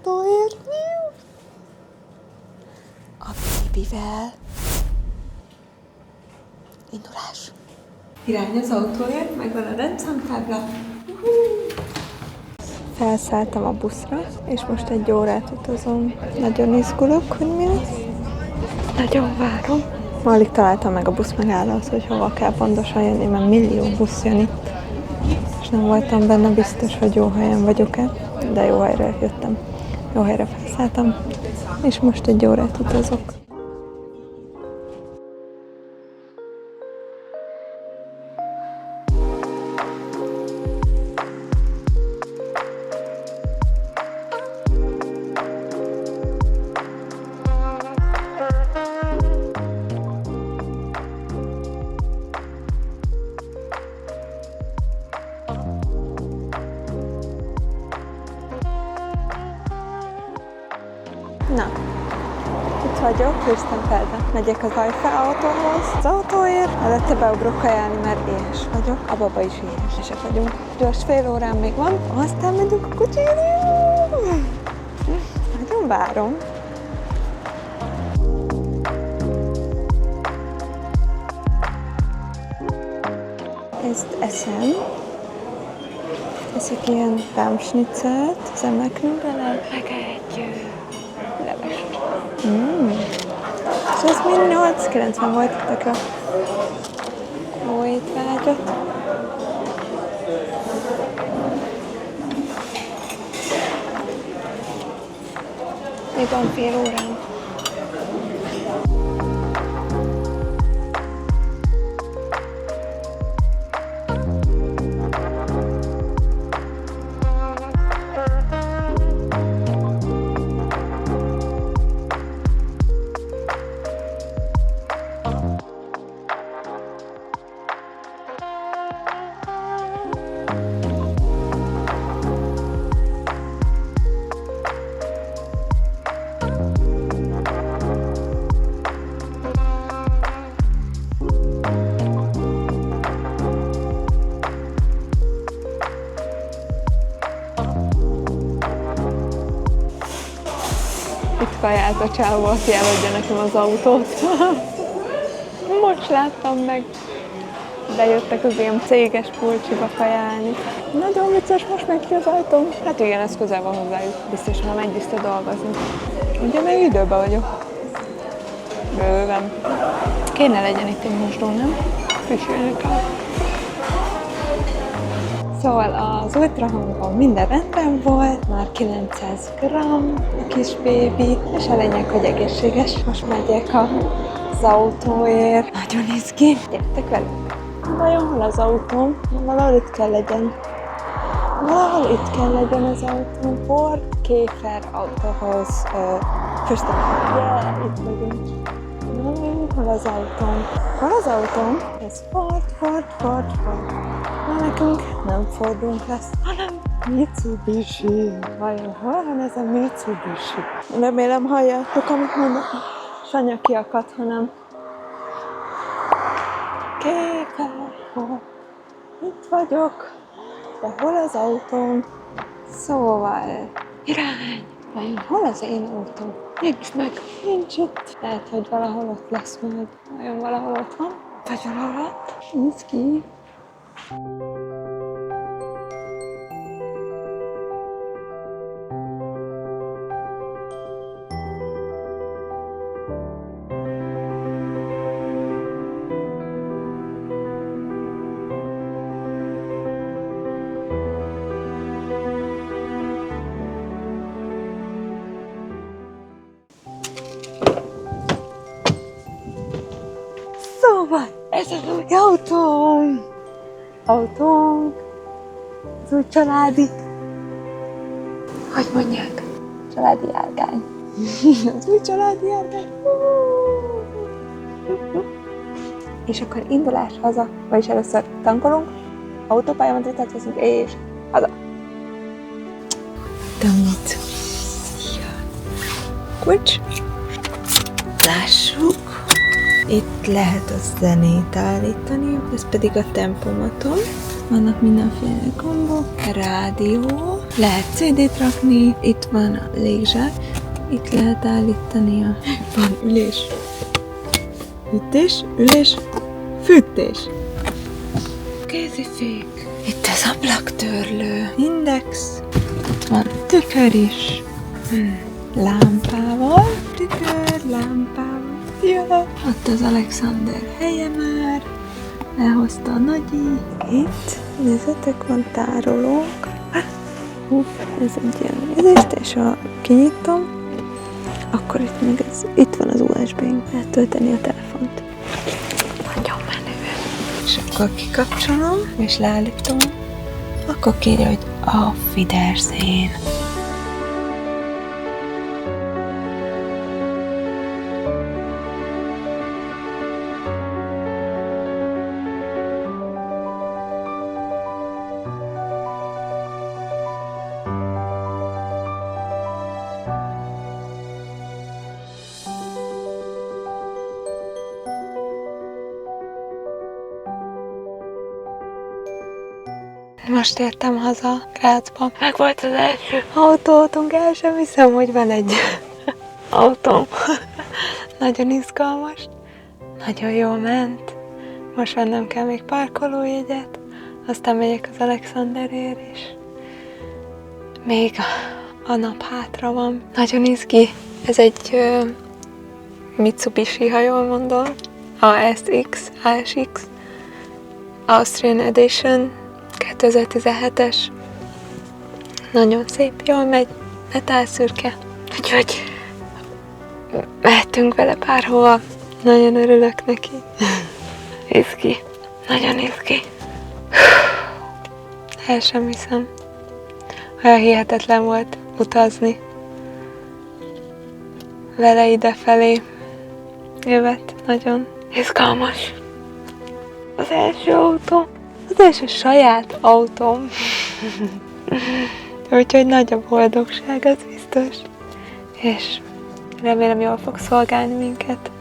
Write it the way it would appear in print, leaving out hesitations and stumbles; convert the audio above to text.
autóért. A bébivel. Indulás. Irány az autóért, megvan a rendszámtábla. Felszálltam a buszra, és most egy órát utazom. Nagyon izgulok, hogy mi lesz. Nagyon várom. Ma alig találtam meg a buszmegállót, hogy hova kell pontosan jönni, mert millió busz jön itt. És nem voltam benne biztos, hogy jó helyen vagyok-e, de jó helyre jöttem. Jó helyre felszálltam, és most egy órát utazok. Na, itt vagyok, Fürstenfeldben. Megyek az Eiffel autóhoz, az autóért, előtte beugrok kajálni, mert éhes vagyok. A baba is éhesek vagyunk. Gyors fél órán még van, aztán megyünk a kocsira. Nagyon várom. Ezt eszem. Eszek ilyen pámsnicelt, zemmeknúdelel, meg egy levest. És ez mind 8,90 volt tökre. Jó étvágyat. Még van fél órám. Itt kajált a csávó, aki eladja nekem az autót. Most láttam meg. Bejöttek az ilyen céges pulcsiba kajálni. Nagyon vicces, most megy ki az ajtóm. Hát igen, ez közel van hozzájuk. Biztos már megy vissza dolgozni. Ugye még időben vagyok. Bőven. Kéne legyen itt egy mosdó, nem? Pisilni kell. Szóval az ultrahangon minden rendben volt, már 900 g a kis bébi, és a lényeg, hogy egészséges. Most megyek az autóért. Nagyon izgi. Gyertek velünk! Vajon hol az autóm? Valahol itt kell legyen. Valahol itt kell legyen az autóm. Ford Kéfer autóhoz. Fürstenfeldben. Itt vagyunk. Hol az autóm? Hol az autóm? Ez Ford. Na nekünk nem Fordunk lesz, hanem Mitsubishi. Vajon hol van ez a Mitsubishi? Remélem halljátok, amit mondok. Sanya kiakadt, hanem Kéfer. Itt vagyok. De hol az autóm? Szóval irány. Vajon hol az én autóm? Nincs meg. Nincs itt. Lehet, hogy valahol ott lesz majd. Vajon valahol ott van? Vagy valahol ott? Nézd ki. Szóval, ez az új autóm! Autónk, az új családi, hogy mondják, családi járgány. Az új családi járgány. És akkor indulás haza, vagyis először tankolunk, autópályamenetet veszünk, és haza. Tanít. Kulcs. Lássuk. Itt lehet a zenét állítani, ez pedig a tempomaton. Vannak mindenféle gombok, rádió, lehet CD-t rakni, itt van a légzsák, itt lehet állítani van ülés, ülés, fűtés. Kézifék. Itt az ablaktörlő, index, itt van tükör is, lámpával, tükör, lámpával. Ja. Ott az Alexander helye már, lehozta a nagyi. Itt, nézzetek, van tárolónk. Ez egy ilyen és ha kinyitom, akkor itt még itt van az USB-nk, lehet tölteni a telefont. Nagyon menő. És akkor kikapcsolom, és leállítom, akkor kérje, hogy Auf Wiedersehen. Most értem haza Grazba. Meg volt az első autótunk, el sem hiszem, hogy van egy autóm. Nagyon izgalmas, nagyon jól ment. Most már nem kell még parkolójegyet, aztán megyek az Alexanderért is. Még a nap hátra van. Nagyon izgi. Ez egy Mitsubishi, ha jól mondom. ASX Austrian Edition 2017-es. Nagyon szép, jól megy, metálszürke. Úgyhogy mehetünk vele bárhova. Nagyon örülök neki. Izgi. Nagyon izgi. El sem hiszem. Olyan hihetetlen volt utazni vele idefelé. Jövet, nagyon izgalmas. Az első autó. Az első saját autóm. Úgyhogy nagy a boldogság, az biztos. És remélem jól fog szolgálni minket.